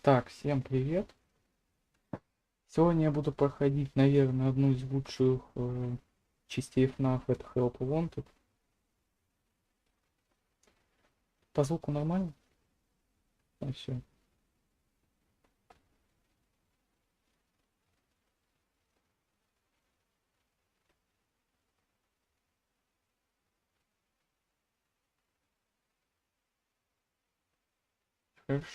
Так, всем привет. Сегодня я буду проходить, наверное, одну из лучших частей FNAF, это Help Wanted. По звуку нормально? А, все. Хорошо.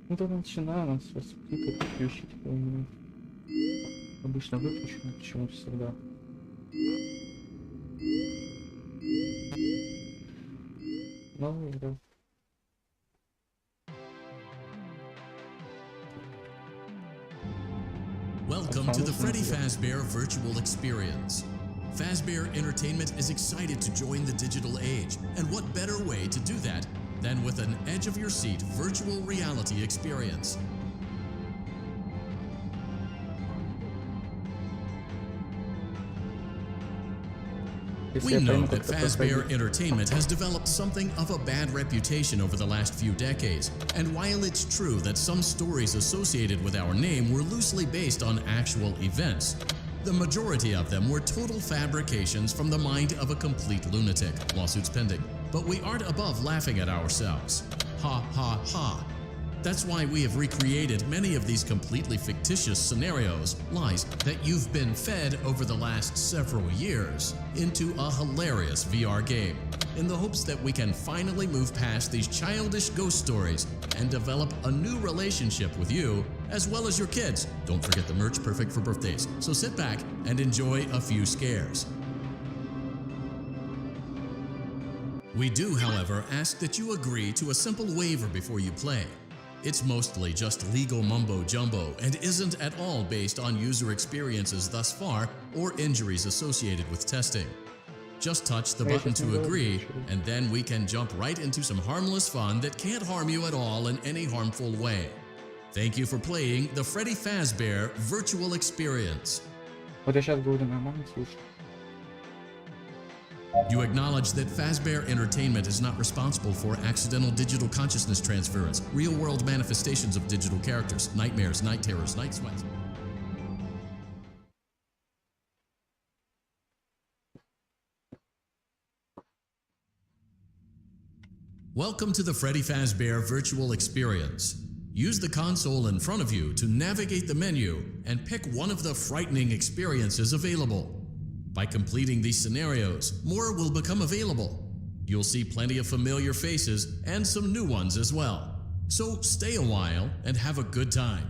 Ну тогда начинаю, нас сейчас включить. Обычно выключено, почему всегда. Ну, да. Welcome to the Freddy Fazbear Virtual Experience. Fazbear Entertainment is excited to join the digital age, and what better way to do that than with an edge-of-your-seat virtual reality experience. We know that Fazbear Entertainment has developed something of a bad reputation over the last few decades, and while it's true that some stories associated with our name were loosely based on actual events, the majority of them were total fabrications from the mind of a complete lunatic, lawsuits pending. But we aren't above laughing at ourselves. Ha ha ha. That's why we have recreated many of these completely fictitious scenarios, lies that you've been fed over the last several years, into a hilarious VR game, in the hopes that we can finally move past these childish ghost stories and develop a new relationship with you, as well as your kids. Don't forget the merch, perfect for birthdays. So sit back and enjoy a few scares. We do, however, ask that you agree to a simple waiver before you play. It's mostly just legal mumbo-jumbo and isn't at all based on user experiences thus far or injuries associated with testing. Just touch the button to agree, and then we can jump right into some harmless fun that can't harm you at all in any harmful way. Thank you for playing the Freddy Fazbear Virtual Experience. Вот я сейчас говорю нормально, слушай. You acknowledge that Fazbear Entertainment is not responsible for accidental digital consciousness transference, real-world manifestations of digital characters, nightmares, night terrors, night sweats. Welcome to the Freddy Fazbear Virtual Experience. Use the console in front of you to navigate the menu and pick one of the frightening experiences available. By completing these scenarios, more will become available. You'll see plenty of familiar faces and some new ones as well. So stay a while and have a good time.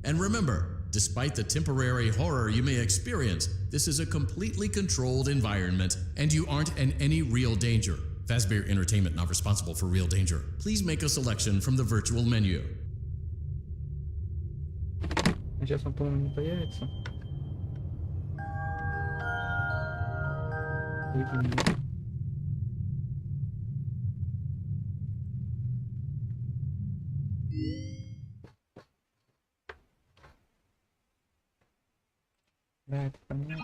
And remember, despite the temporary horror you may experience, this is a completely controlled environment and you aren't in any real danger. Fazbear Entertainment not responsible for real danger. Please make a selection from the virtual menu. Сейчас он, по-моему, не появится. Да, это понятно.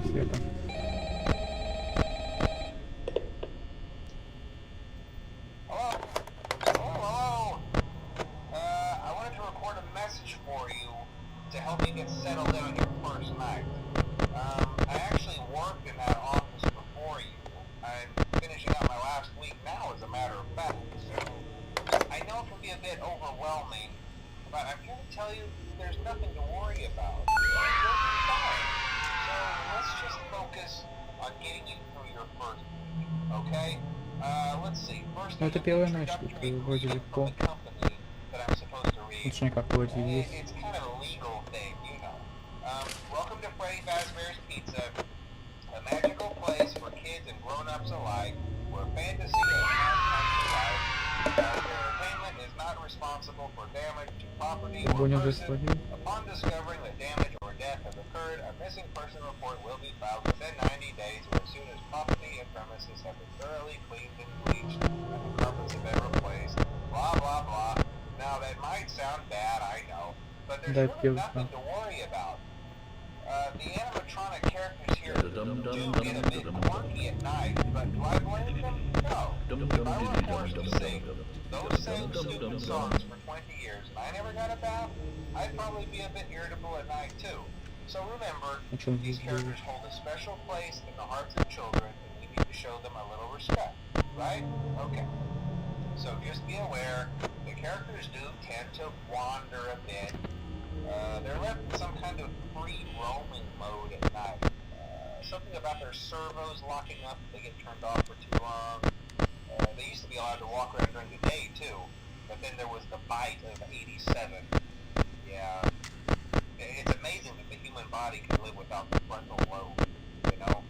Света. To help you get settled in on your first night. I actually worked in that office before you. I'm finishing up my last week now, as a matter of fact. So I know it can be a bit overwhelming, but I'm here to tell you there's nothing to worry about. You'll be fine. So let's just focus on getting you through your first week, okay? Let's see. First, Ну это первая ночь, тут вроде легко. Точнее, как вроде есть. It's kind of a legal thing, you know. Welcome to Freddy Fazbear's Pizza, a magical place for kids and grown-ups alike, where fantasy and fun come to life. Entertainment is not responsible for damage to property or person. Upon discovering that damage or death has occurred, a missing person report will be filed within 90 days or as soon as property and premises have been thoroughly cleaned and bleached and the carpets have been replaced. Blah, blah, blah. Now but there's Да, really nothing to worry about. The animatronic characters here do get a bit quirky at night, but do I blame them? No. If I were forced to sing those same stupid songs for 20 years and I never got a bath, I'd probably be a bit irritable at night too. So remember, О чем these здесь говорит? characters hold a special place in the hearts of children, and we need to show them a little respect, right? Okay. So just be aware, the characters do tend to wander a bit. They're left in some kind of free roaming mode at night. Something about their servos locking up if they get turned off for too long. They used to be allowed to walk around during the day too, but then there was the bite of 87. Yeah. It's amazing that the human body can live without the frontal lobe, you know?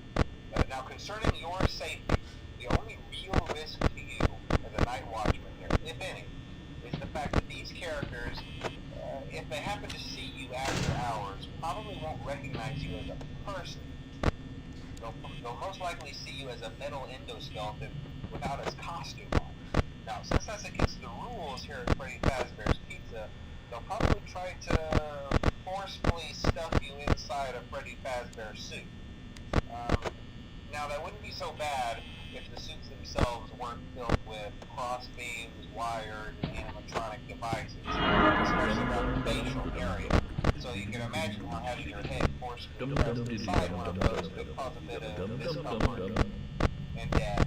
Now concerning your safety, the only real risk to you as a night watchman here, if any, is the fact that these characters, if they happen to see you after hours, probably won't recognize you as a person. They'll most likely see you as a metal endoskeleton without its costume on. Now, since that's against the rules here at Freddy Fazbear's Pizza, they'll probably try to forcefully stuff you inside a Freddy Fazbear suit. Now, that wouldn't be so bad if the suits themselves weren't filled with cross beams, wires, and animatronic devices, especially around the facial area. So you can imagine how having your head forcefully pressed inside one of those could cause a bit of discomfort and death.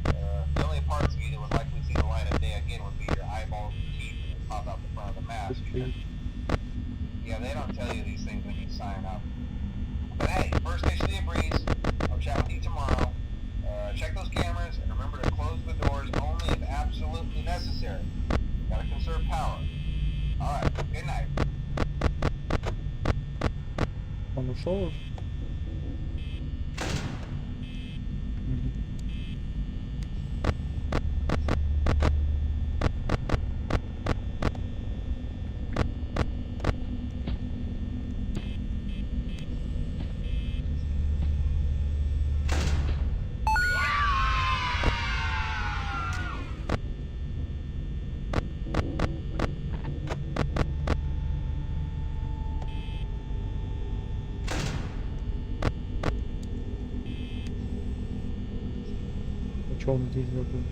The only parts of you that would likely see the light of day again would be your eyeballs and teeth that pop out the front of the mask. Yeah, they don't tell you these things when you sign up. But hey, first station of the breeze. I'll chat with you tomorrow. Check those cameras and remember to close the doors only if absolutely necessary. Gotta conserve power. Alright, good night. Он ушел уже? Мгм. А чё он здесь забыл?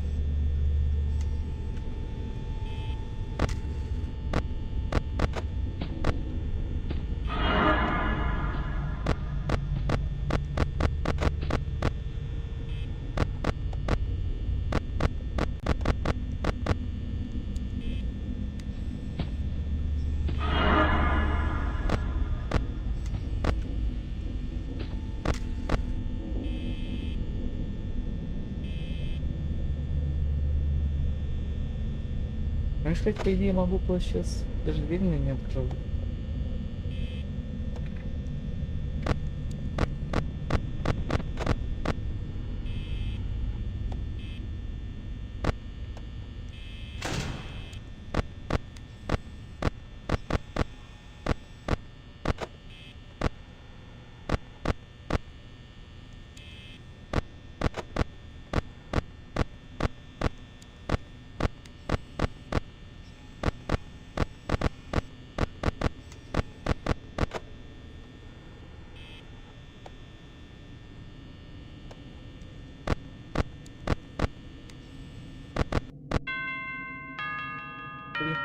Ну, я, кстати, по идее, могу просто сейчас даже дверь мне не открыл. Блин.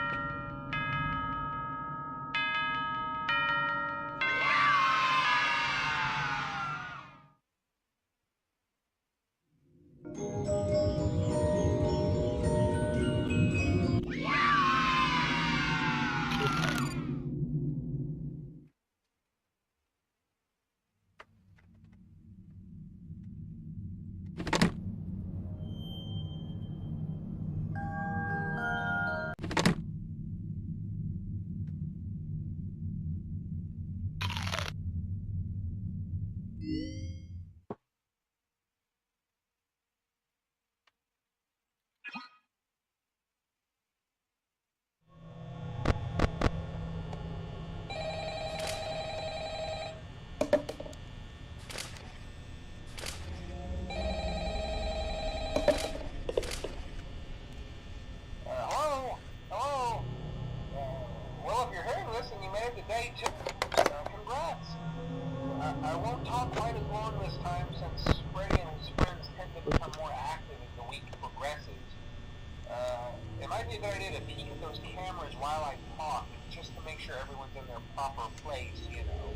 a good idea to peek at those cameras while I talk, just to make sure everyone's in their proper place, you know.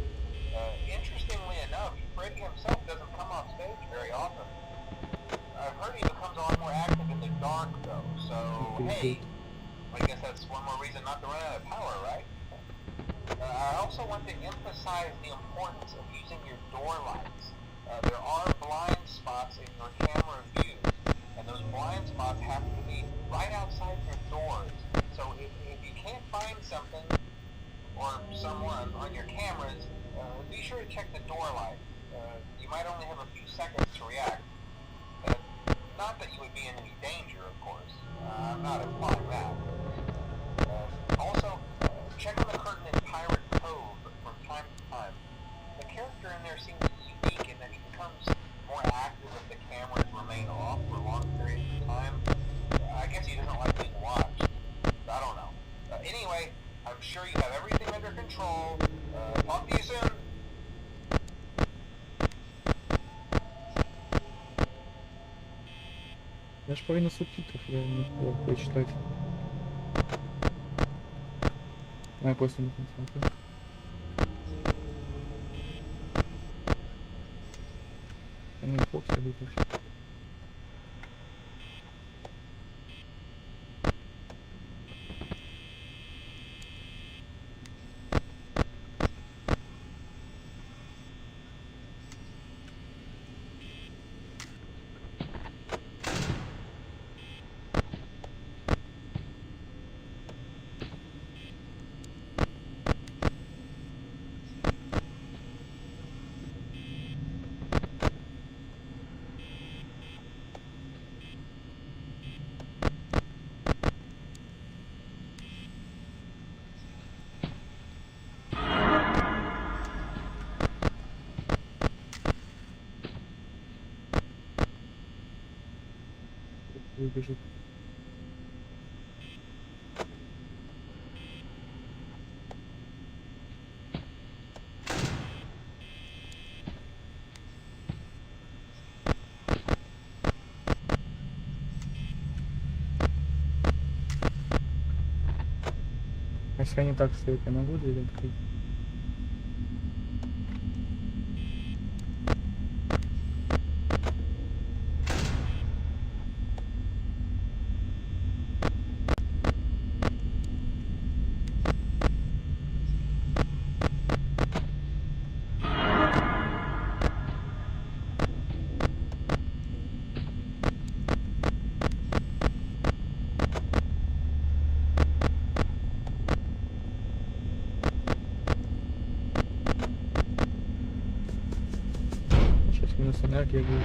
Interestingly enough, Freddy himself doesn't come off stage very often. I've heard he becomes a lot more active in the dark, though, so, hey, I guess that's one more reason not to run out of power, right? I also want to emphasize the importance of using your door lights. There are blind spots in your camera view, and those blind spots happen to be right outside your doors. So if you can't find something or someone on your cameras, be sure to check the door light. You might only have a few seconds to react. Not that you would be in any danger, of course. I'm not implying that. Also, check on the curtain in Pirate Cove from time to time. The character in there seems unique in that he becomes more active if the cameras remain off for long periods of time. I guess he doesn't like being watched. I don't know. Anyway, I'm sure you have everything under control. Talk to you soon. Я ж половину субтитров я не успел прочитать. Я после не смотрю. Ну и Фокс я выключил. Выбежит. А если они так стоят, я могу дверь открыть? Сейчас минус энергия будет.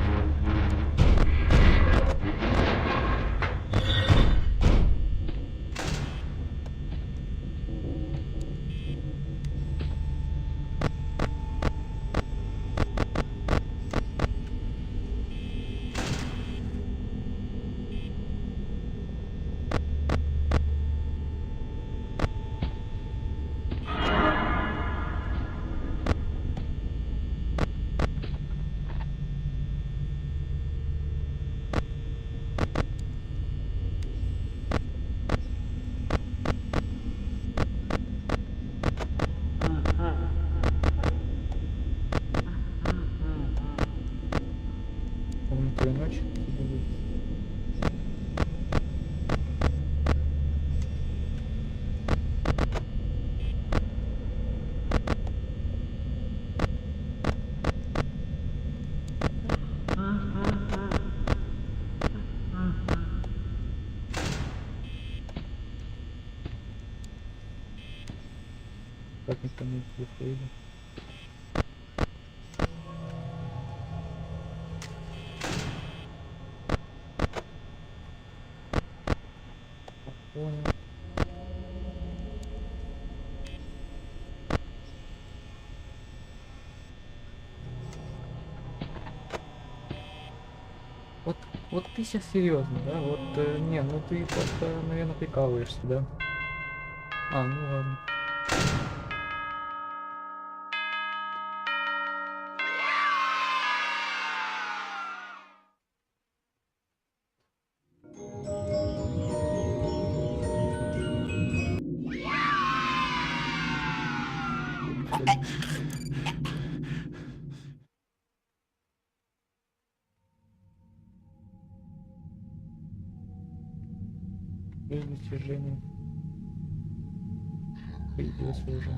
Помню ночь. Как никто не выходит. Понял. Вот ты сейчас серьезно, да? Вот, не, ну ты просто, наверное, прикалываешься, да? А, ну ладно. Без достижения. Появился уже.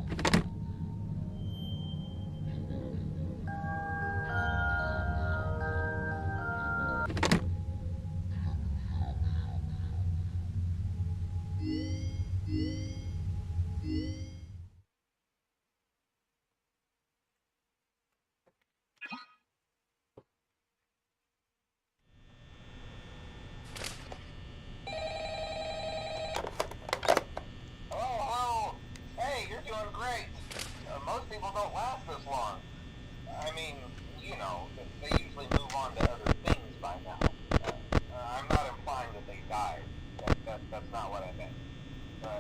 Hello. Hey, you're doing great. Most people don't last this long. I mean, you know, they usually move on to other things by now. I'm not implying that they died. That's not what I meant.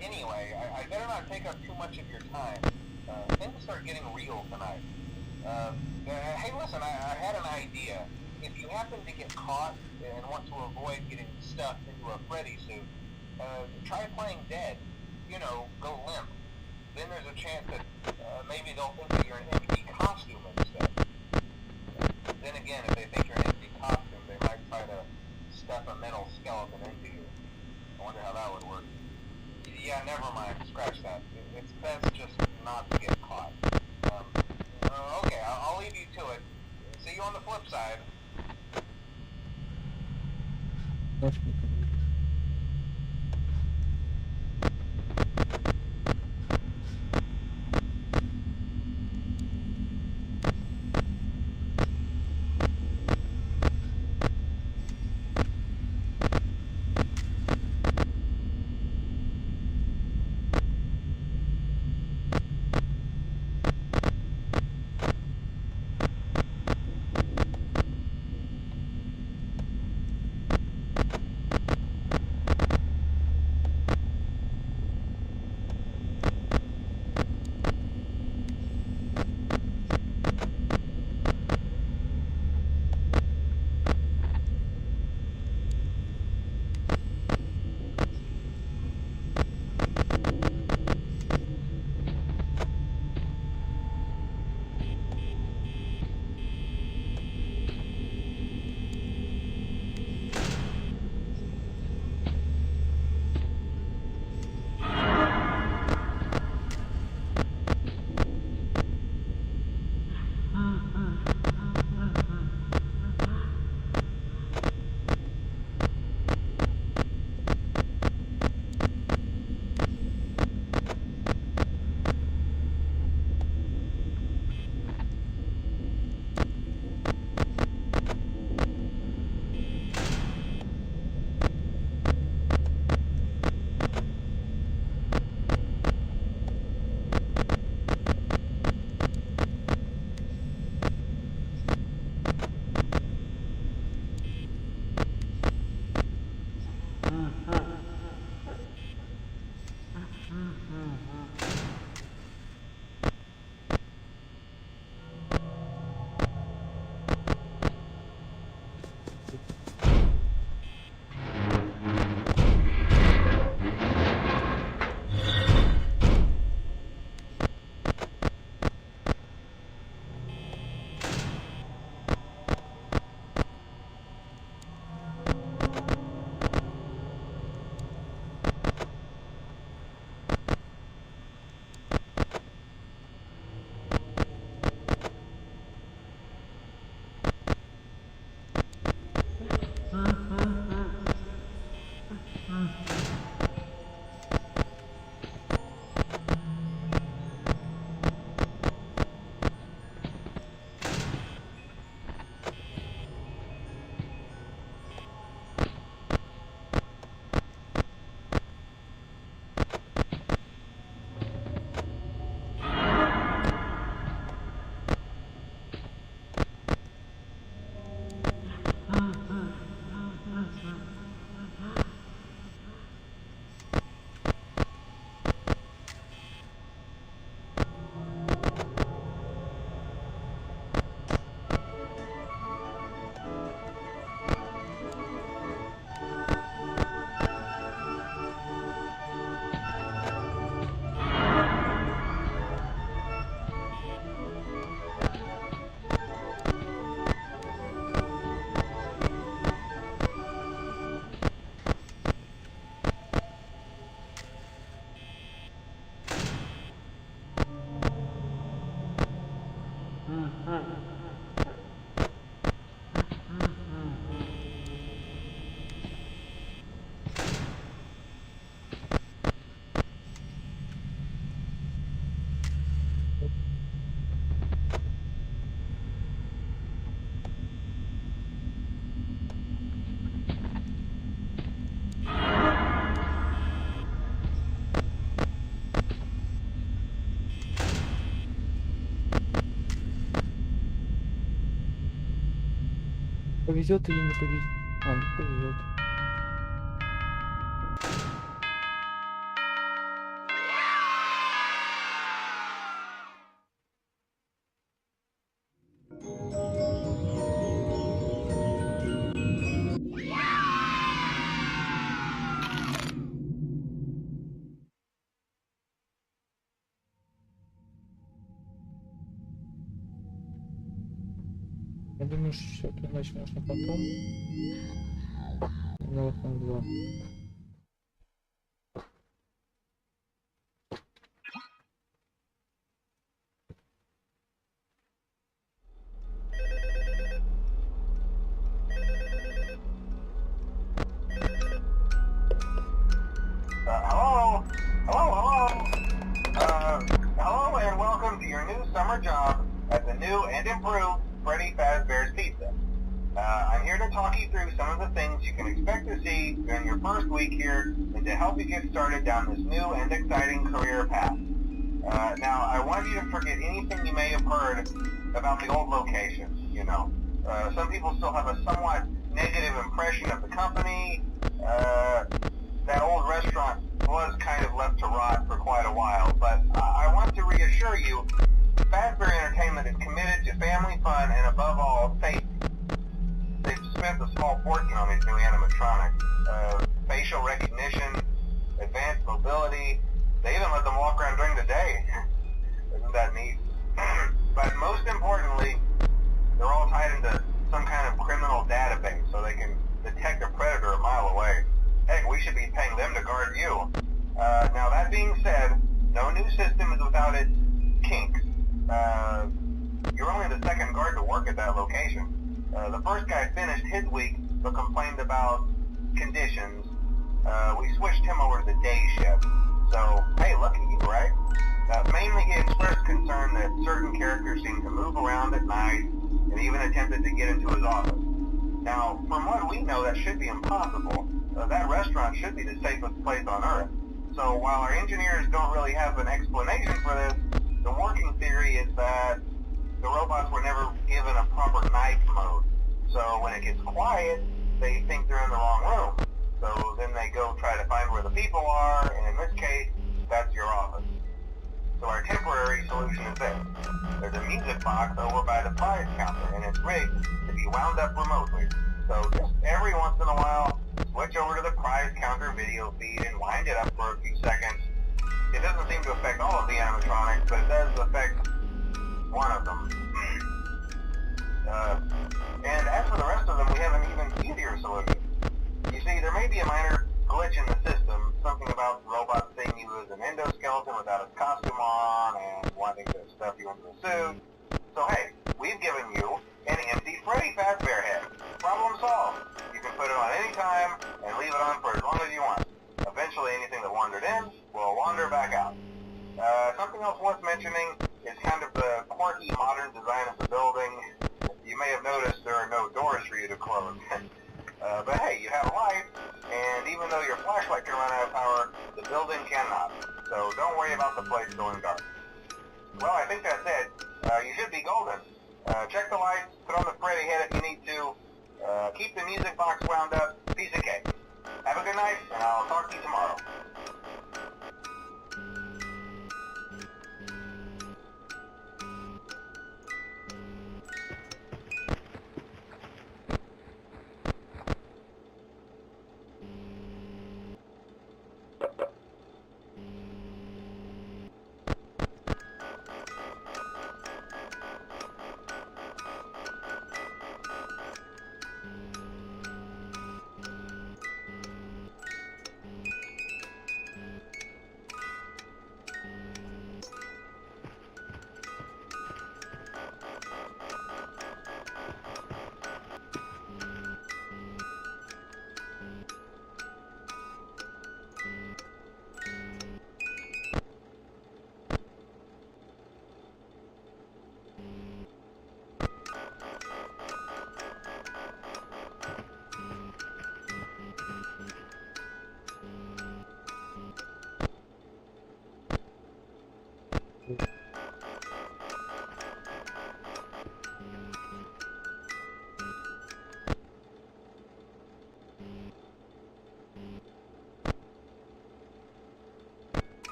Anyway, I better not take up too much of your time. Things start getting real tonight. Hey, listen, I had an idea. If you happen to get caught and want to avoid getting stuffed into a Freddy suit, try playing dead. You know, go limp. Then there's a chance that maybe they'll think that you're an empty costume instead. Then again, if they think you're an empty costume, they might try to stuff a metal skeleton into you. I wonder how that would work. Yeah, never mind. Scratch that. It's best just not to get caught. Okay, I'll leave you to it. See you on the flip side. Ножки. повезет или не повезет? А, не повезет. Я думаю, что иначе можно потом. Ну вот на 2. Hello? Hello? Hello and welcome to your new summer job at the new and improved Freddy Fazbear's Pizza. I'm here to talk you through some of the things you can expect to see during your first week here and to help you get started down this new and exciting career path. Now, I want you to forget anything you may have heard about the old location, you know. Some people still have a somewhat negative impression of the company. That old restaurant was kind of left to rot for quite a while, but I want to reassure you, Fazbear Entertainment is committed to family fun and above all, safety. They've spent a small fortune on these new animatronics. Facial recognition, advanced mobility, they even let them walk around during the day. Isn't that neat? But most importantly, they're all tied into some kind of criminal database so they can detect a predator a mile away. Heck, we should be paying them to guard you. Now that being said, no new system is without its kinks. You're only the second guard to work at that location. The first guy finished his week but complained about conditions. We switched him over to the day shift. So, hey, lucky you, right? Mainly he expressed concern that certain characters seemed to move around at night and even attempted to get into his office. Now, from what we know, that should be impossible. That restaurant should be the safest place on Earth. So while our engineers don't really have an explanation for this, the working theory is that the robots were never given a proper night mode. So when it gets quiet, they think they're in the wrong room. So then they go try to find where the people are, and in this case, that's your office. So our temporary solution is this. There's a music box over by the prize counter, and it's rigged to be wound up remotely. So just every once in a while, switch over to the prize counter video feed and wind it up for a few seconds. It doesn't seem to affect all of the animatronics, but it does affect one of them. And as for the rest of them, we have an even easier solution. You see, there may be a minor glitch in the system, something about robots seeing you as an endoskeleton without a costume on and wanting to stuff you into a suit. So hey, we've given you an empty Freddy Fazbear head. Problem solved. You can put it on any time and leave it on for as long as you want. Eventually anything that wandered in will wander back out. Something else worth mentioning is kind of the quirky modern design of the building. You may have noticed there are no doors for you to close. But hey, you have a light, and even though your flashlight can run out of power, the building cannot. So don't worry about the place going dark. Well, I think that's it. You should be golden. Check the lights, put on the Freddy head if you need to. Keep the music box wound up. Piece of cake. Have a good night, and I'll talk to you tomorrow.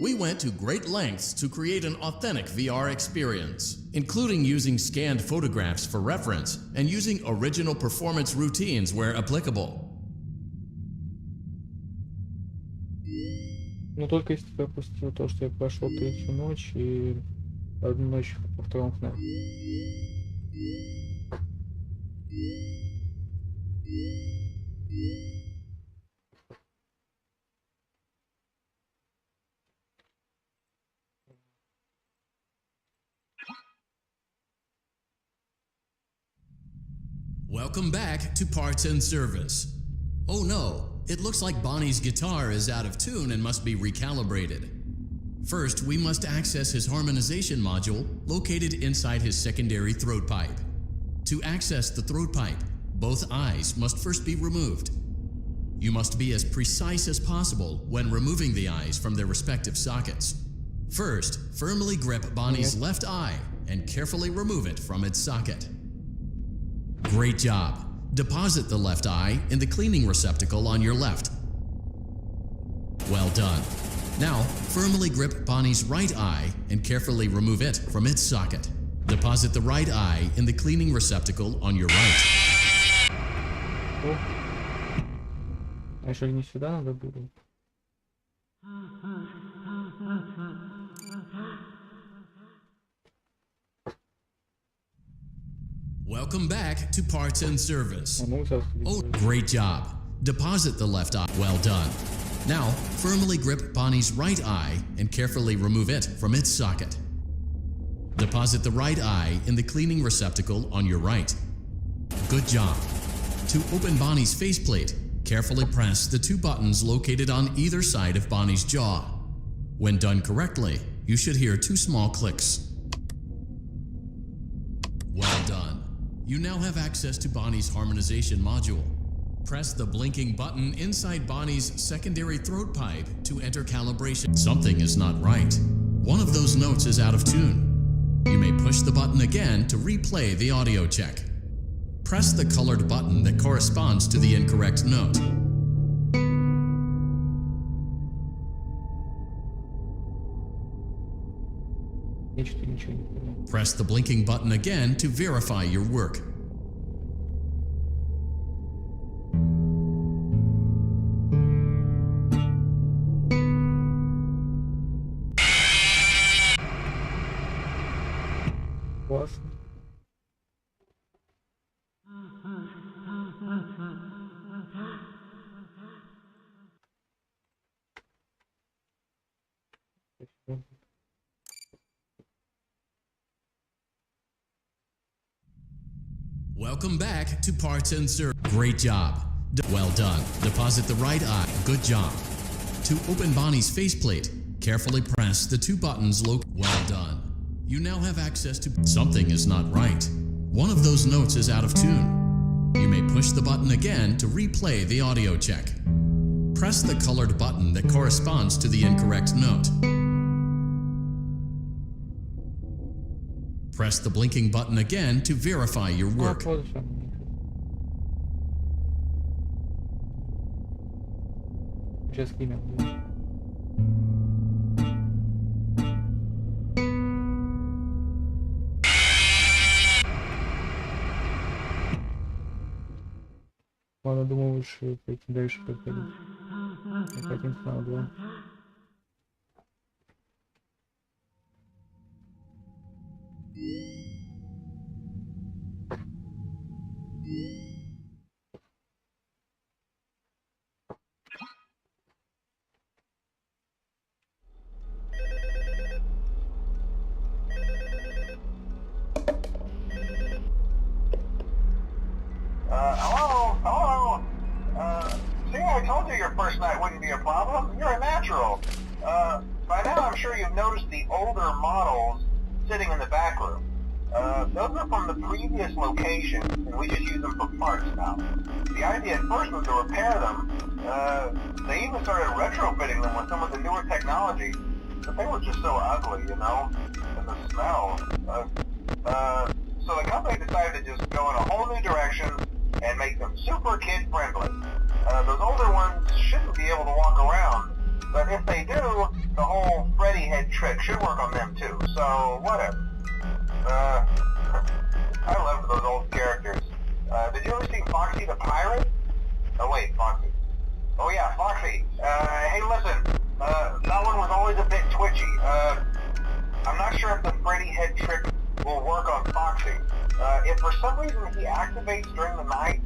We went to great lengths to create an authentic VR experience, including using scanned photographs for reference and using original performance routines where applicable. Но только если ты опустил то, что я прошел третью ночь и одну ночь во втором FNAF. Welcome back to Parts and Service. Oh no, it looks like Bonnie's guitar is out of tune and must be recalibrated. First, we must access his harmonization module located inside his secondary throat pipe. To access the throat pipe, both eyes must first be removed. You must be as precise as possible when removing the eyes from their respective sockets. First, firmly grip Bonnie's left eye and carefully remove it from its socket. Great job. Deposit the left eye in the cleaning receptacle on your left. Well done. Now, firmly grip Bonnie's right eye and carefully remove it from its socket. Deposit the right eye in the cleaning receptacle on your right. О. А еще не сюда надо было? Welcome back to Parts and Service. А ну, сейчас Oh, great job. Deposit the left eye. Well done. Now, firmly grip Bonnie's right eye and carefully remove it from its socket. Deposit the right eye in the cleaning receptacle on your right. Good job. To open Bonnie's faceplate, carefully press the two buttons located on either side of Bonnie's jaw. When done correctly, you should hear two small clicks. Well done. You now have access to Bonnie's harmonization module. Press the blinking button inside Bonnie's secondary throat pipe to enter calibration. Something is not right. One of those notes is out of tune. You may push the button again to replay the audio check. Press the colored button that corresponds to the incorrect note. Я что-то ничего не понял. Press the blinking button again to verify your work. Классно. Welcome back to Parts and Service. Great job. Well done. Deposit the right eye. Good job. To open Bonnie's faceplate, carefully press the two buttons located. Well done. You now have access to... Something is not right. One of those notes is out of tune. You may push the button again to replay the audio check. Press the colored button that corresponds to the incorrect note. Press the blinking button again to verify your А, work. вот всё. Сейчас имя будет. Ладно, думаю, лучше пойти дальше проходить. Хотим снова, да. Hello? Hello? See, I told you your first night wouldn't be a problem. You're a natural. By now I'm sure you've noticed the older models sitting in the back room. Those are from the previous location, and we just use them for parts now. The idea at first was to repair them. They even started retrofitting them with some of the newer technology, but they were just so ugly, you know? And the smell. So the company decided to just go in a whole new direction and make them super kid-friendly. Those older ones shouldn't be able to walk around, but if they do, the whole work on them too, so whatever. I loved those old characters. Did you ever see Foxy the Pirate? Oh wait, Foxy. Oh yeah, Foxy. Hey listen, that one was always a bit twitchy. I'm not sure if the Freddy head trick will work on Foxy. If for some reason he activates during the night,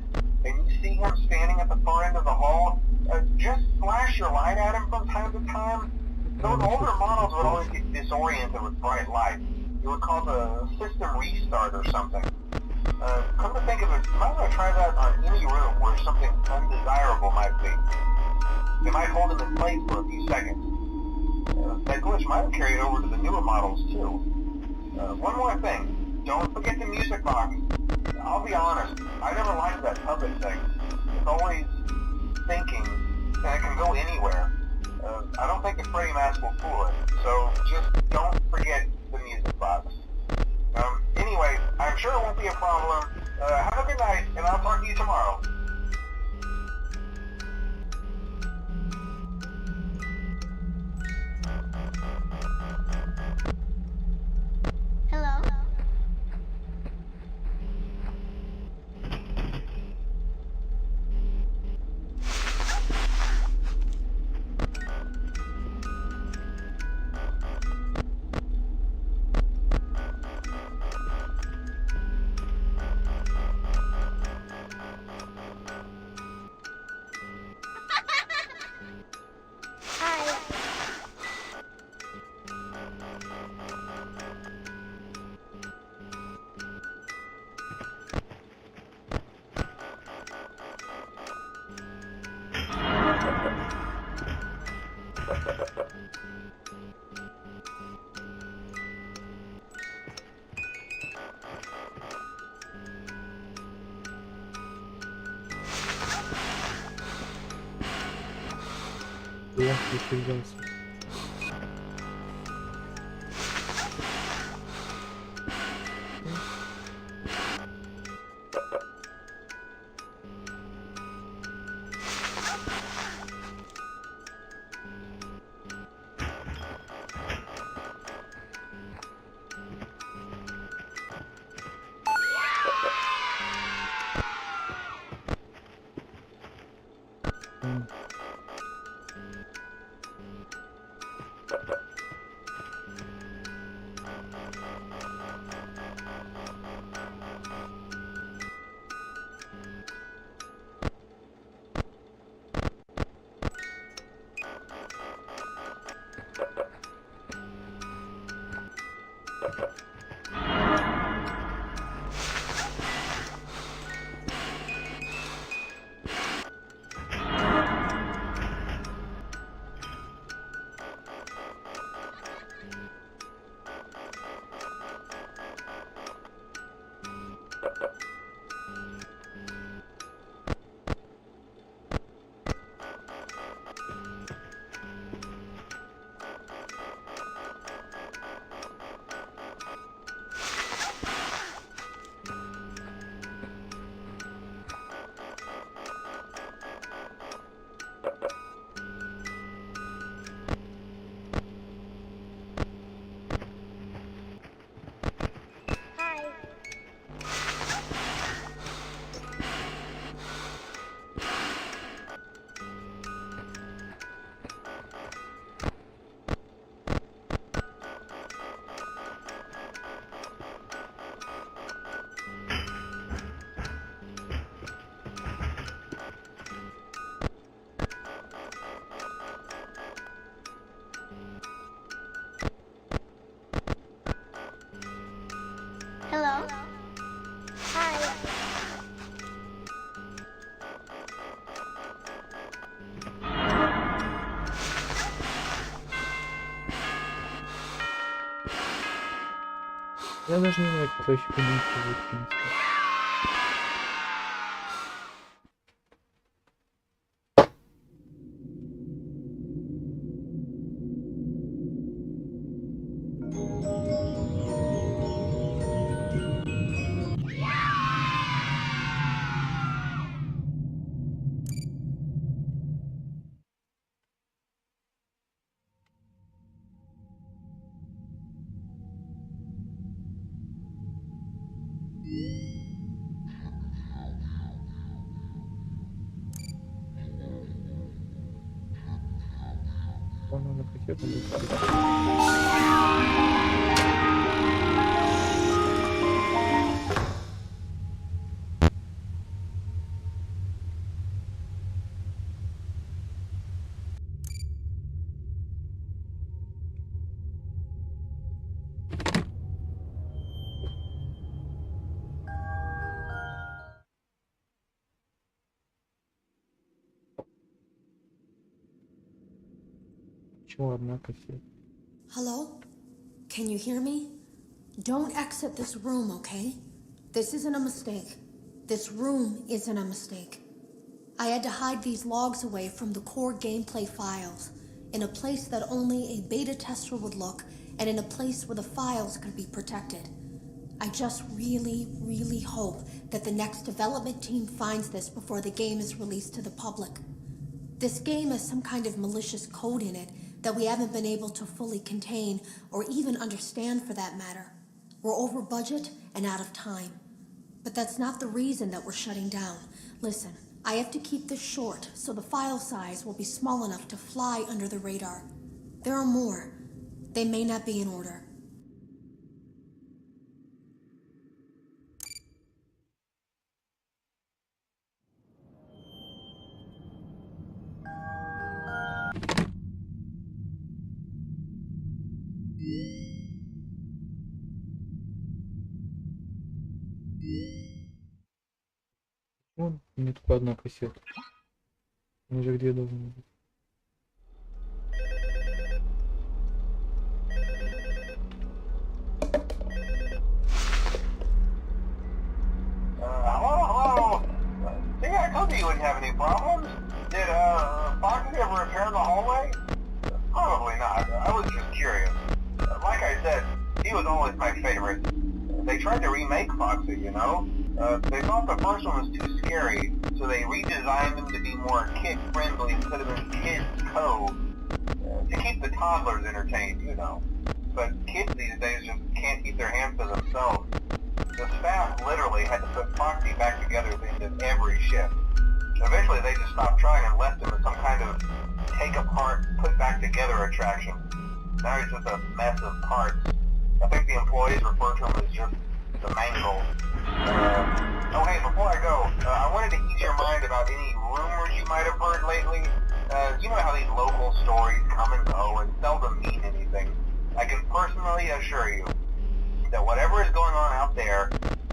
and you see him standing at the far end of the hall, just flash your light at him from time to time. Those older models would always get disoriented with bright light. It would cause a system restart or something. Come to think of it, you might want to try that on any room where something undesirable might be. It might hold him in place for a few seconds. That glitch might have carried over to the newer models too. One more thing, don't forget the music box. I'll be honest, I never liked that puppet thing. It's always thinking, and it can go anywhere. I don't think the Freddy mask will fool it, so just don't forget the music box. Anyway, I'm sure it won't be a problem. Have a good night, and I'll talk to you tomorrow. Hello? Hi. Я припрягался. Hello? Hi. Я даже не знаю, кто еще комментирует, в принципе. Секунду. Чего одна кассета? Hello? Can you hear me? Don't exit this room, okay? This isn't a mistake. This room isn't a mistake. I had to hide these logs away from the core gameplay files, in a place that only a beta tester would look, and in a place where the files could be protected. I just really hope that the next development team finds this before the game is released to the public. This game has some kind of malicious code in it that we haven't been able to fully contain or even understand for that matter. We're over budget and out of time. But that's not the reason that we're shutting down. Listen, I have to keep this short so the file size will be small enough to fly under the radar. There are more. They may not be in order. Вон, у меня только одна кассета. Они же где должны быть? Hello? See, I told you wouldn't have any problems. Did, Foxy ever repair the hallway? Probably not. I was just curious. Like I said, he was always my favorite. They tried to remake Foxy, you know? They thought the first one was too scary, so they redesigned him to be more kid-friendly instead of in Kids Cove. To keep the toddlers entertained, you know. But kids these days just can't keep their hands to themselves. The staff literally had to put Foxy back together at the end of every shift. Eventually they just stopped trying and left him as some kind of take-apart, put-back-together attraction. Now he's just a mess of parts. I think the employees refer to him as just the mangle. Oh hey, before I go, I wanted to ease your mind about any rumors you might have heard lately. You know how these local stories come and go and seldom mean anything. I can personally assure you that whatever is going on out there,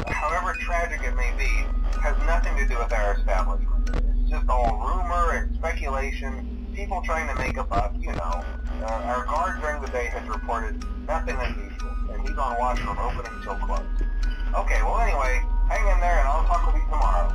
however tragic it may be, has nothing to do with our establishment. It's just all rumor and speculation, people trying to make a buck, you know. Our guard during the day has reported nothing unusual, and he's on watch from opening till close. Okay, well anyway, hang in there and I'll talk with you tomorrow.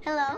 Hello?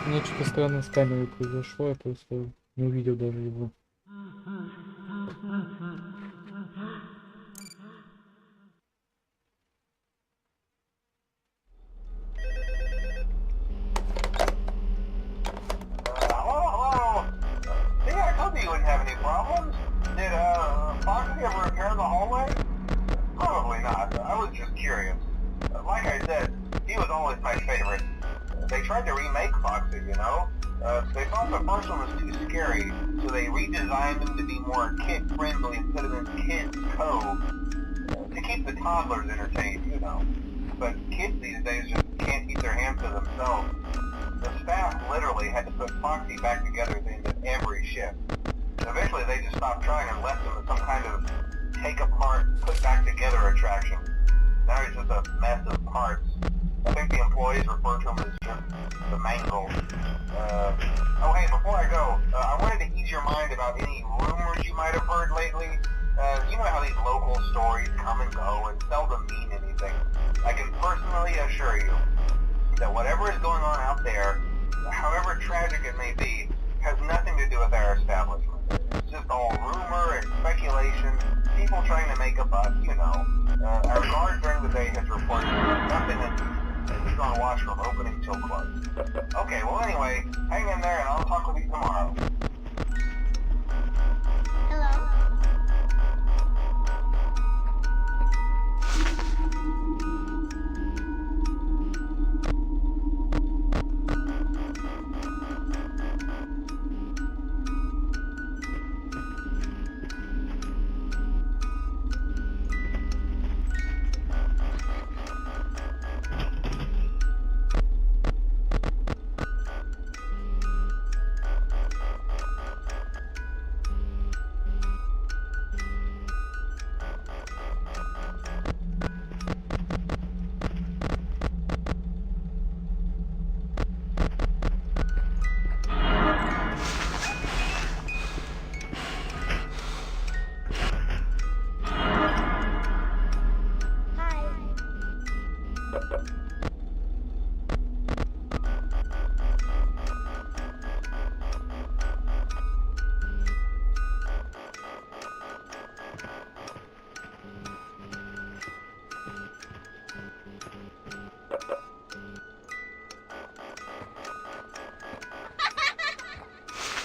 У меня что-то странно с камерой произошло, я просто не увидел даже его. Hello? See, I told you you wouldn't have any problems. Did, Foxy ever repair the hallway? Probably not. I was just curious. Like I said, he was always my favorite. They tried to remake Foxy, you know? They thought the first one was too scary, so they redesigned him to be more kid-friendly instead of in Kids Cove. To keep the toddlers entertained, you know. But kids these days just can't keep their hands to themselves. The staff literally had to put Foxy back together at the end of every shift. Eventually they just stopped trying and left him as some kind of take-apart, put-back-together attraction. Now he's just a mess of parts. I think the employees refer to him as just the mangle. Oh hey, before I go, I wanted to ease your mind about any rumors you might have heard lately. You know how these local stories come and go and seldom mean anything. I can personally assure you that whatever is going on out there, however tragic it may be, has nothing to do with our establishment. It's just all rumor and speculation, people trying to make a buck, you know. Our guard during the day has reported nothing unusual, and he's on watch from opening till close. Okay, well anyway, hang in there and I'll talk with you tomorrow. Hello?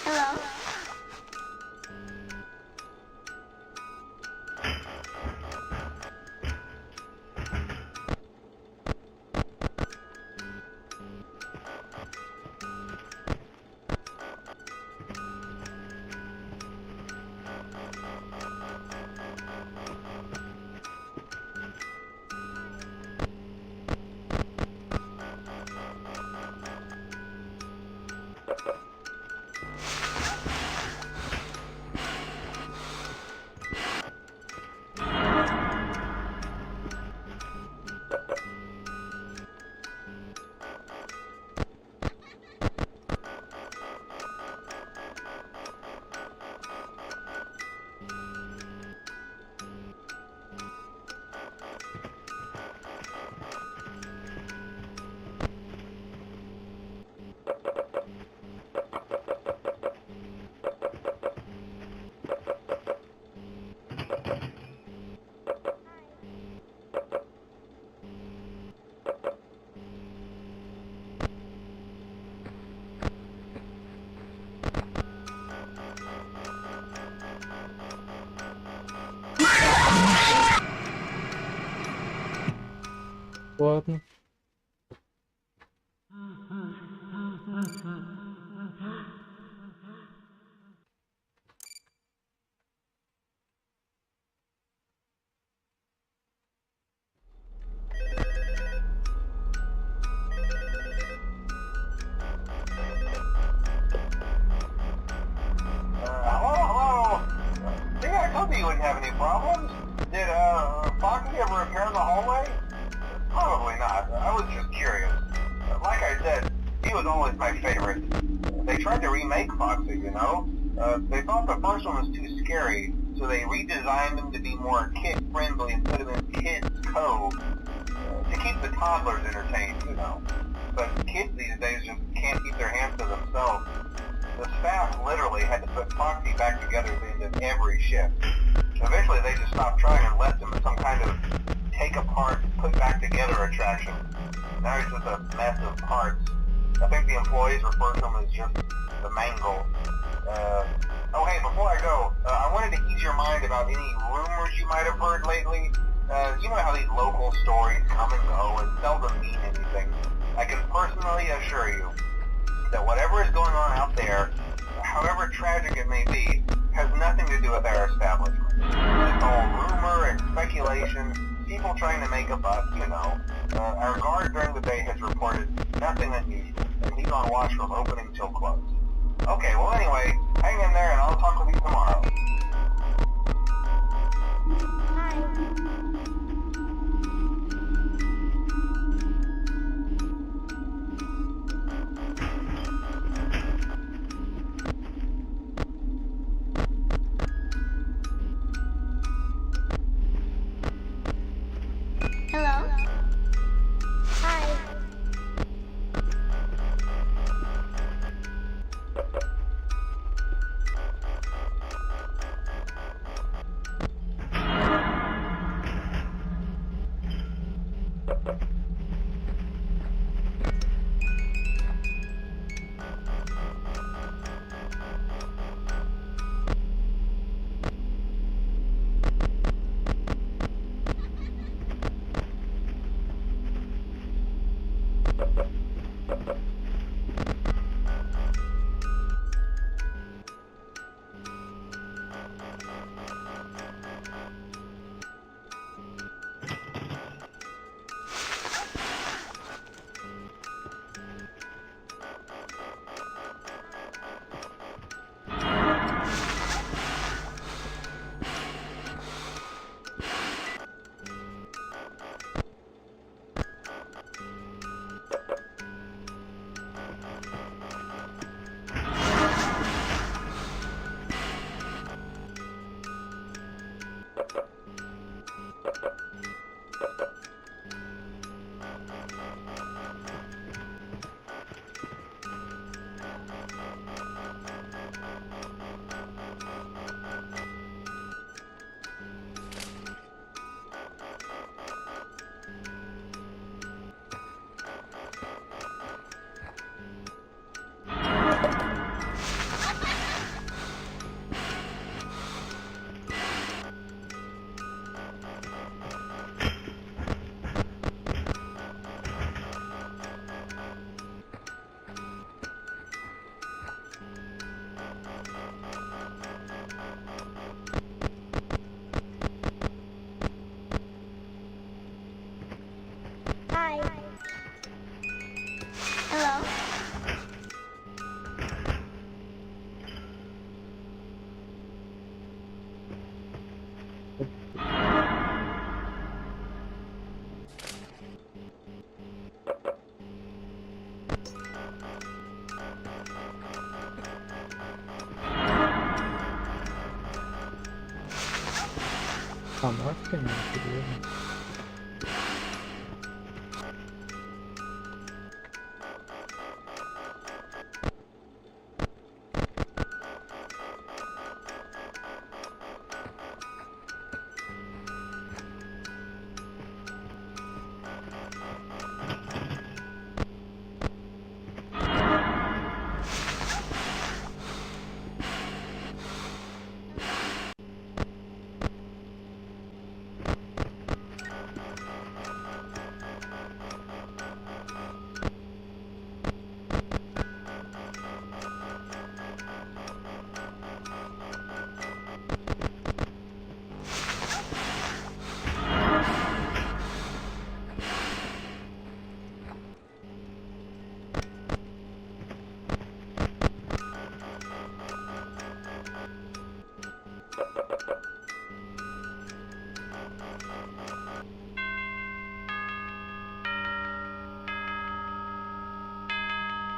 Hello? Ладно. told you wouldn't have any problems. Did, Foxy ever appear in the hallway? Probably not. I was just curious. Like I said, he was always my favorite. They tried to remake Foxy, you know? They thought the first one was too scary, so they redesigned him to be more kid-friendly and put him in Kids Cove to keep the toddlers entertained, you know. But kids these days just can't keep their hands to themselves. The staff literally had to put Foxy back together at the end of every shift. Eventually they just stopped trying and left him as some kind of take-apart, put-back-together attraction. Now he's just a mess of parts. I think the employees refer to him as just the mangle. Oh hey, before I go, I wanted to ease your mind about any rumors you might have heard lately. You know how these local stories come and go and seldom mean anything. I can personally assure you that whatever is going on out there, however tragic it may be, has nothing to do with our establishment. It's all rumor and speculation, people trying to make a buck, you know. Our guard during the day has reported nothing unusual, and he's on watch from opening till close. Okay, well anyway, hang in there and I'll talk with you tomorrow. Hi. Hello? Hi. Hi. Hello? А, маска не интересно.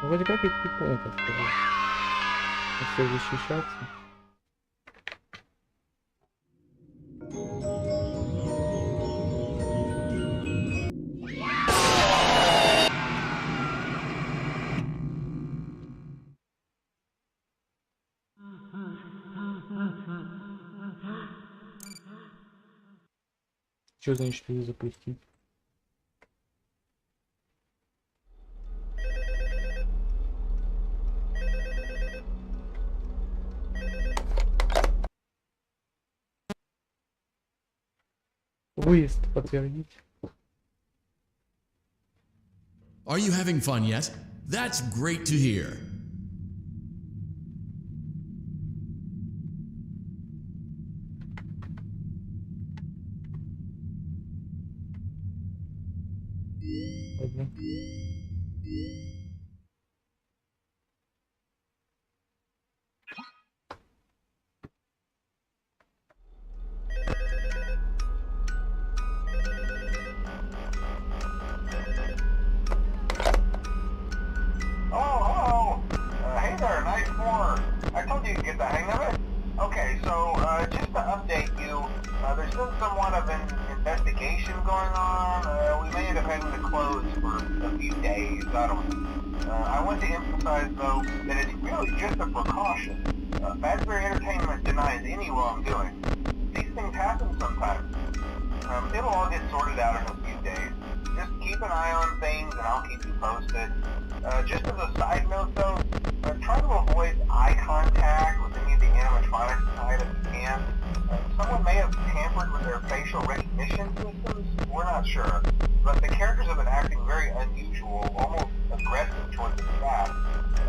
Вроде как это прикольно, так сказать. Все защищаться. Что значит ее запустить? Выезд подтвердить. Are you having fun yet? That's great to hear. Ладно. Hello. Hey there, night 4. I told you to get the hang of it. Okay, so just to update you, there's been somewhat of an investigation going on. We may end up having to close for a few days. I don't know. I want to emphasize, though, that it's really just a precaution. Fazbear Entertainment denies any wrongdoing. These things happen sometimes. It'll all get sorted out in a few days. Just keep an eye on things, and I'll keep you posted. Just as a side note, though, try to avoid eye contact with any of the animatronics inside if you can. Someone may have tampered with their facial recognition systems. We're not sure. But the characters have been acting very unusual, almost aggressive towards the staff.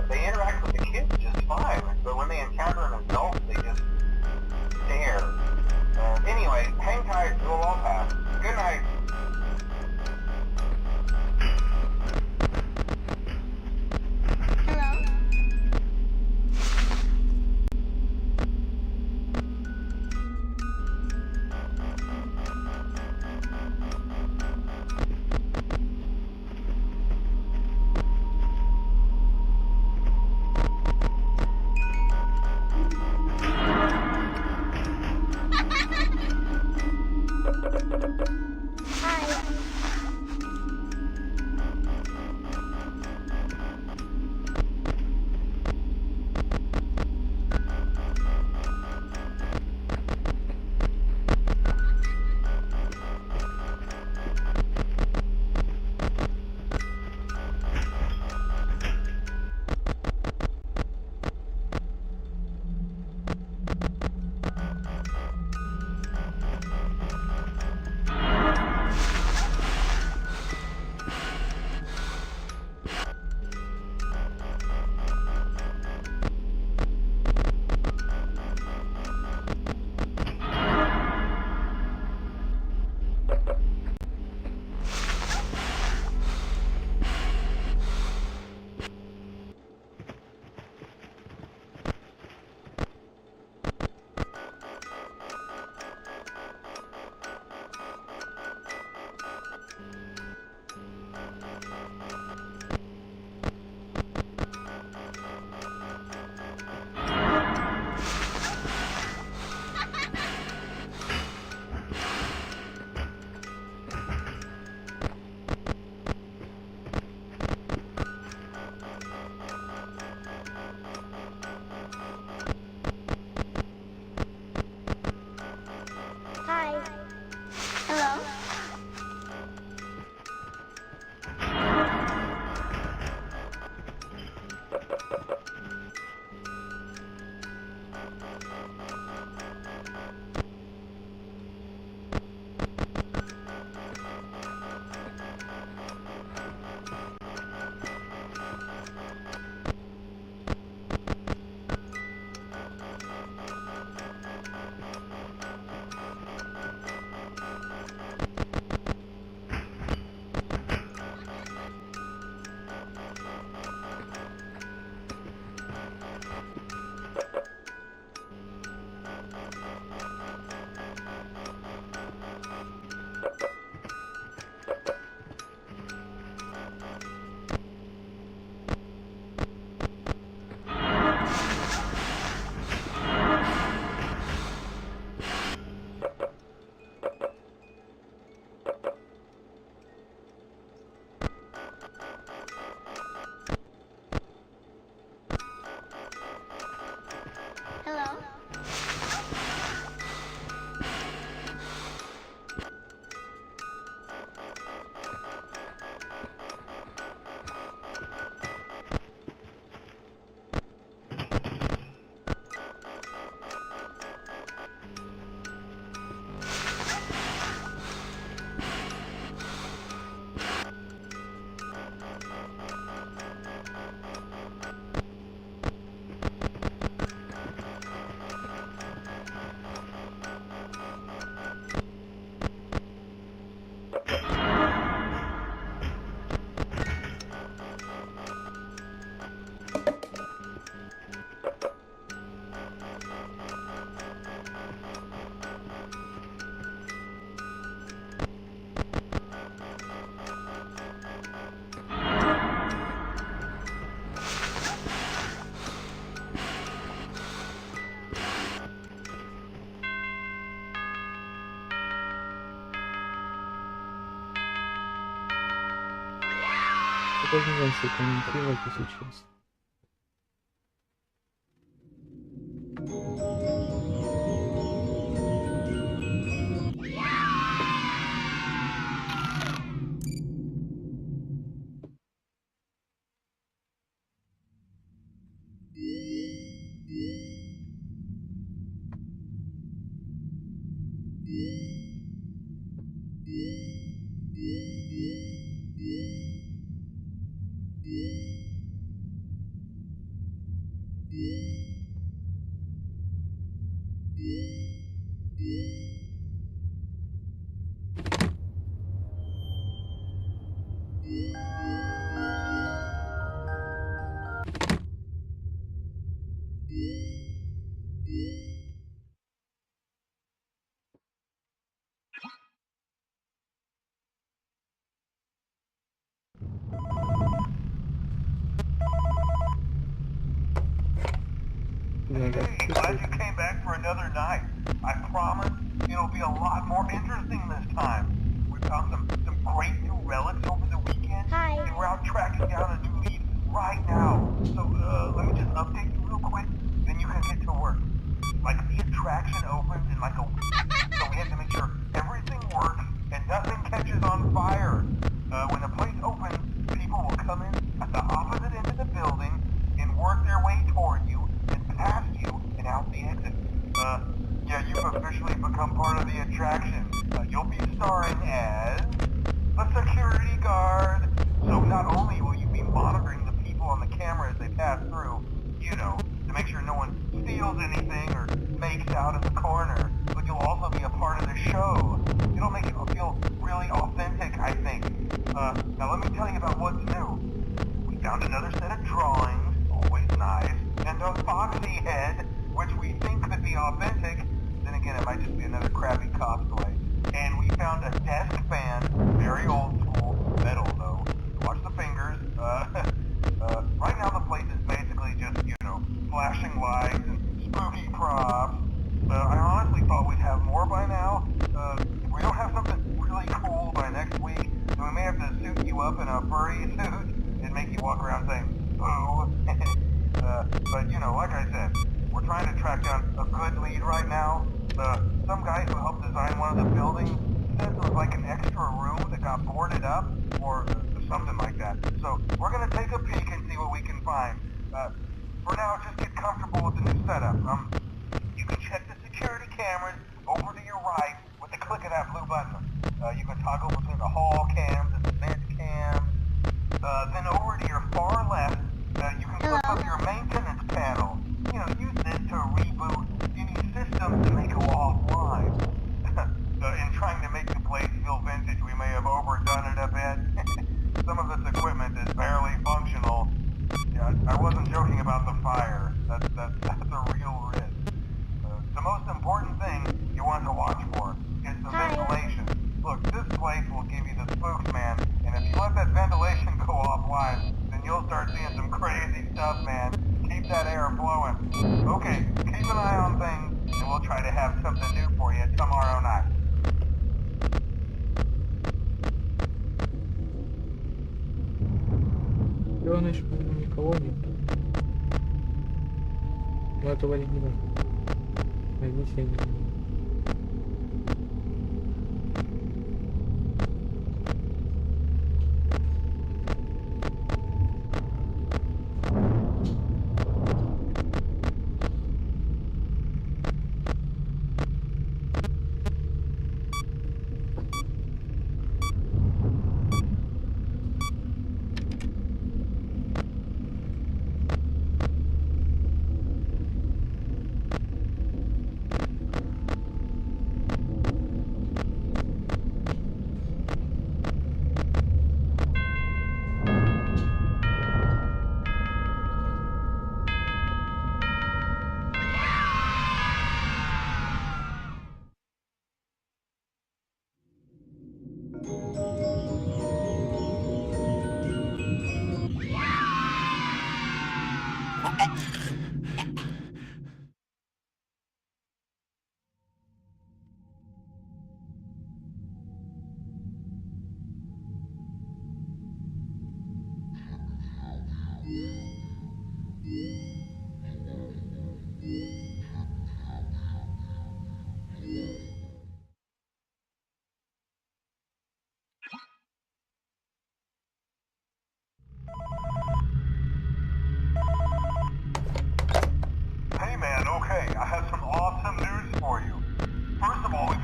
They interact with the kids just fine, but when they encounter an adult, they just stare. Anyway, hang tight, it'll all pass. Good night. Hello? даже не знаю, что комментировать, если честно. Hey, glad you came back for another night. I promise it'll be a lot more interesting this time. We found some great new relics over the weekend. Hi. And we're out tracking down a new lead right now. So, let me just update you real quick, then you can get to work. Like, the attraction opens in like a week, so we have to make sure everything works and nothing catches on fire. When the place opens, people will come in at the opposite end of the building and work their way toward you and past you and out the exit. Yeah, you've officially become part of the attraction. You'll be starring as a security guard. So not only will you be monitoring the people on the camera as they pass through, you know, to make sure no one steals anything or makes out in the corner, but you'll also be a part of the show. It'll make it feel really authentic, I think. Now let me tell you about what's new. We found another set of drawings, always nice, and a foxy head, which we think could be authentic. Then again, it might just be another crappy cosplay. And we found a desk fan, very old school, metal though. Watch the fingers. Right now the place is basically just, you know, flashing lights and spooky props. I honestly thought we'd have more by now. If we don't have something really cool by next week, then we may have to suit you up in a furry suit and make you walk around saying, boo. But, you know, like I said, we're trying to track down a good lead right now. Some guy who helped design one of the buildings said there was like an extra room that got boarded up, or something like that. So, we're gonna take a peek and see what we can find. For now, just get comfortable with the new setup. You can check the security cameras over to your right with the click of that blue button. You can toggle between the hall cams and the vent cams. Then over to your far left, you can flip up your maintenance panel. You know, use this to reboot any systems that may go offline. In trying to make the place feel vintage, we may have overdone it a bit. Some of this equipment is barely functional. Yeah, I wasn't joking about the fire. That's a real risk. The most important thing you want to watch for is the ventilation. Look, this place will give you the spooks, man. And if you let that ventilation go offline, then you'll start seeing some crazy stuff, man. Keep that air flowing. Okay, keep an eye on things, and we'll try to have something new for you tomorrow night. Главное, чтобы никого нет. Но этого не надо. Здесь я не знаю.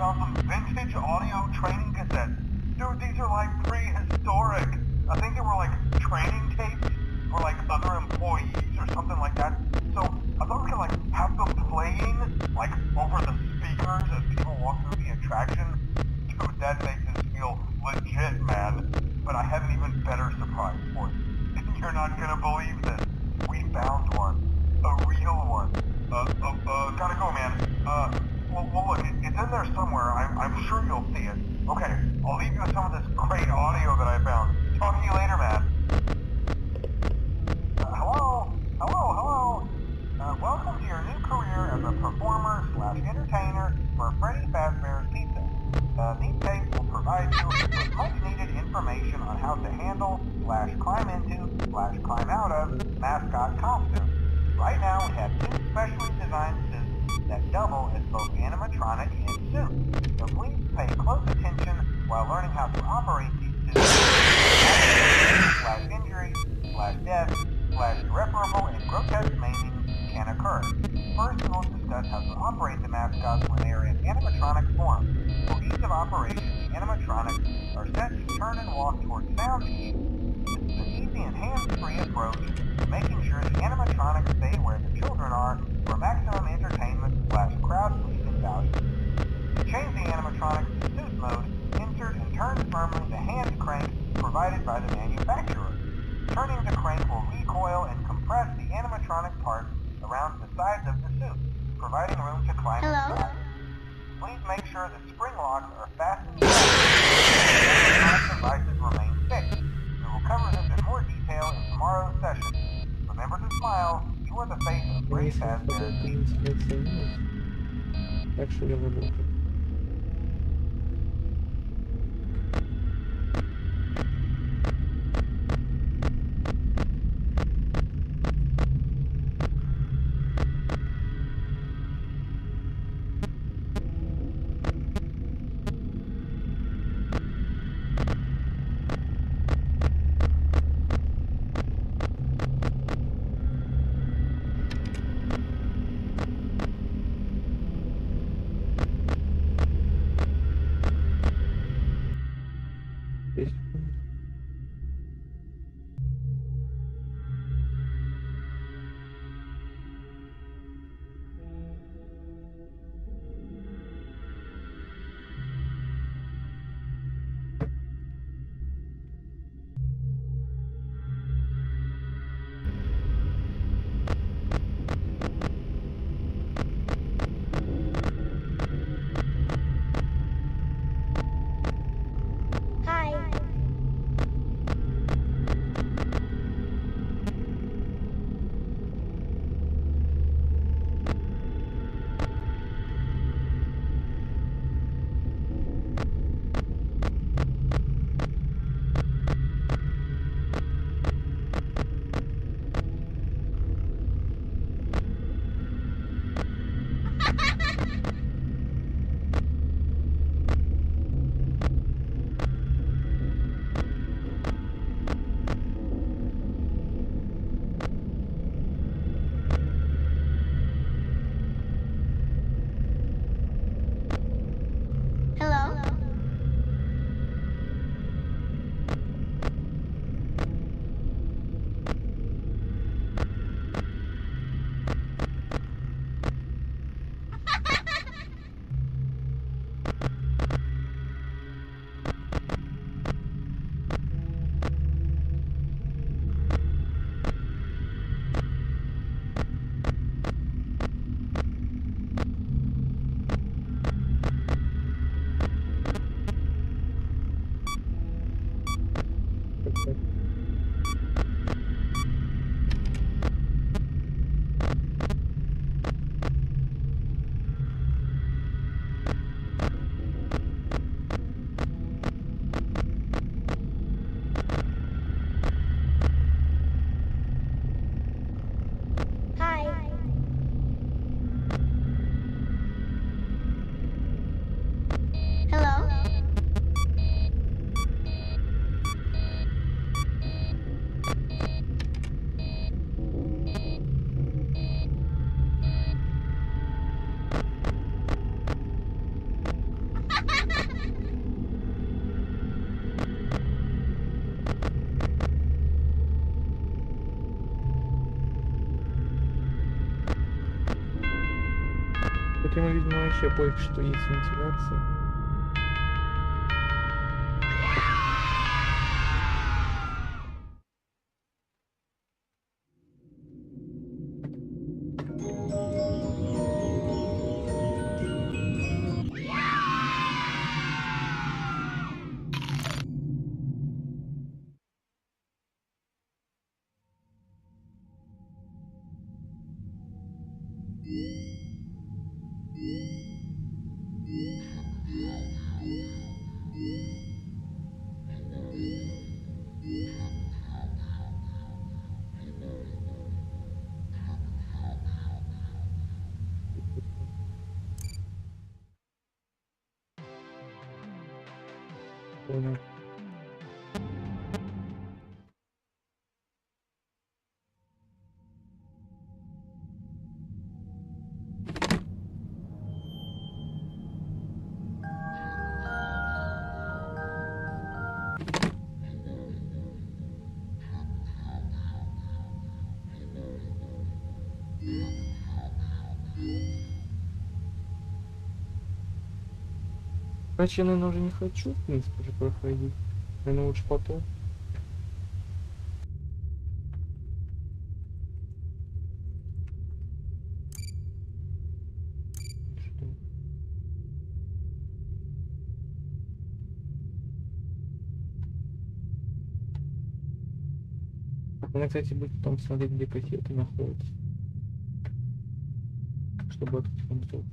found some vintage audio training cassettes. Dude, these are like prehistoric. I think they were like training tapes for like other employees or something like that. So I thought we could like have them playing like over the speakers as people walk through the attraction. Dude, that makes us feel legit, man. But I have an even better surprise for you. You're not gonna believe this. We found one. A real one. Gotta go, man. Well, look, it's in there somewhere. I'm sure you'll see it. Okay, I'll leave you with some of this great audio that I found. Talk to you later, man. Hello? Welcome to your new career as a performer/entertainer for Freddy Fazbear's Pizza. These tapes will provide you with much-needed information on how to handle/climb into/climb out of mascot costumes. Right now, we have 2 specially designed suits that double as both animatronic and suit. So please pay close attention while learning how to operate these suits/injury/death/irreparable and grotesque maiming can occur. First, we will discuss how to operate the mascots when they are in animatronic form. For ease of operation, the animatronics are set to turn and walk towards sound cues. This is an easy and hands-free approach to making sure the animatronics stay where the children are for maximum entertainment/crowd-pleasing value. To change the animatronics to suit mode, insert and turn firmly the hand crank provided by the manufacturer. Turning the crank will recoil and compress the animatronic parts around the sides of the suit, providing room to climb inside. Please make sure the spring locks are fastened tight so the animatronic devices remain fixed. We will cover this in more detail in tomorrow's session. Remember to smile. You are the face of Freddy Fazbear's Pizza. Так что я работаю. Здесь. Hi. Хотя мы, видимо, вообще пофиг, что есть вентиляция. Понял. Короче, я, наверное, уже не хочу, в принципе, уже проходить. Наверное, лучше потом. Что? Надо, кстати, будет потом смотреть, где кассеты находятся. Чтобы открыть консоль.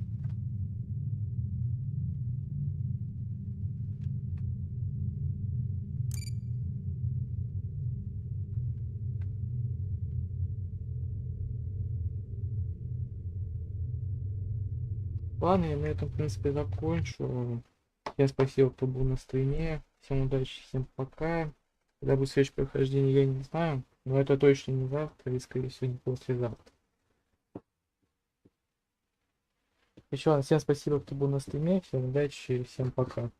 Ладно, я на этом, в принципе, закончу. Всем спасибо, кто был на стриме. Всем удачи, всем пока. Когда будет следующее прохождение, я не знаю. Но это точно не завтра и, скорее всего, не послезавтра. Еще раз, всем спасибо, кто был на стриме. Всем удачи, всем пока.